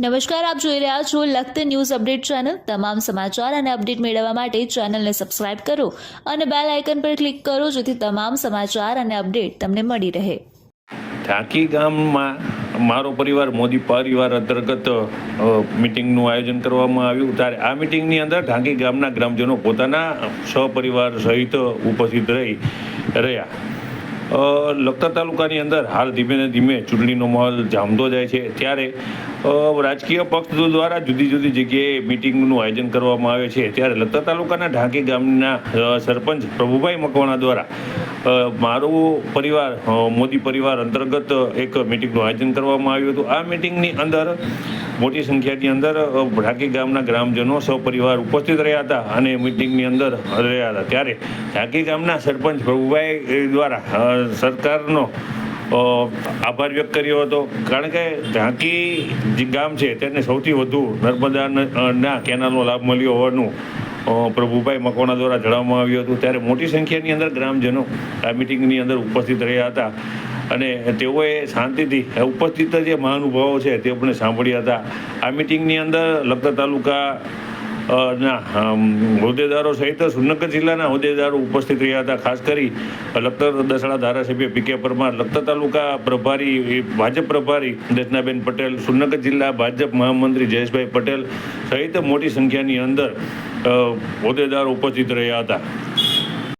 નમસ્કાર, આપ જોઈ રહ્યા છો લખત ન્યૂઝ અપડેટ ચેનલ। તમામ સમાચાર અને અપડેટ મેળવવા માટે ચેનલને સબસ્ક્રાઇબ કરો અને બેલ આઇકન પર ક્લિક કરો જેથી તમામ સમાચાર અને અપડેટ તમને મળી રહે। ઢાંકી ગામમાં મારો પરિવાર મોદી પરિવાર અંતર્ગત મિટિંગનું આયોજન કરવામાં આવ્યું। ત્યારે આ મિટિંગની અંદર ઢાંકી ગામના ગ્રામજનો પોતાના સહપરિવાર સહિત ઉપસ્થિત રહ્યા। લખતર તાલુકાની અંદર હાલ ધીમે ને ધીમે ચૂંટણીનો માહોલ જામતો જાય છે। ત્યારે રાજકીય પક્ષ દ્વારા જુદી જુદી જગ્યાએ મિટિંગનું આયોજન કરવામાં આવે છે। ત્યારે લખતર તાલુકાના ઢાંકી ગામના સરપંચ પ્રભુભાઈ મકવાણા દ્વારા મારું પરિવાર મોદી પરિવાર અંતર્ગત એક મિટિંગનું આયોજન કરવામાં આવ્યું હતું। આ મિટિંગની અંદર મોટી સંખ્યાની અંદર ઢાંકી ગામના ગ્રામજનો સહપરિવાર ઉપસ્થિત રહ્યા હતા અને મિટિંગની અંદર રહ્યા હતા। ત્યારે ઢાંકી ગામના સરપંચ પ્રભુભાઈ દ્વારા સરકારનો આભાર વ્યક્ત કર્યો હતો, કારણ કે ઢાંકી જે ગામ છે તેને સૌથી વધુ નર્મદાના કેનાલનો લાભ મળ્યો હોવાનું પ્રભુભાઈ મકવાણા દ્વારા જણાવવામાં આવ્યું હતું। ત્યારે મોટી સંખ્યાની અંદર ગ્રામજનો આ મિટિંગની અંદર ઉપસ્થિત રહ્યા હતા અને તેઓએ શાંતિથી ઉપસ્થિત જે મહાનુભાવો છે તે પણ સાંભળ્યા હતા। આ મિટિંગની અંદર લખતર તાલુકા ના હોદ્દેદારો સહિત સુરનગર જિલ્લાના હોદ્દેદારો ઉપસ્થિત રહ્યા હતા। ખાસ કરી લખતર દસડા ધારાસભ્ય પી કે પરમાર, લખતર તાલુકા પ્રભારી ભાજપ પ્રભારી દર્શનાબેન પટેલ, સુરનગર જિલ્લા ભાજપ મહામંત્રી જયેશભાઈ પટેલ સહિત મોટી સંખ્યાની અંદર હોદ્દેદારો ઉપસ્થિત રહ્યા હતા।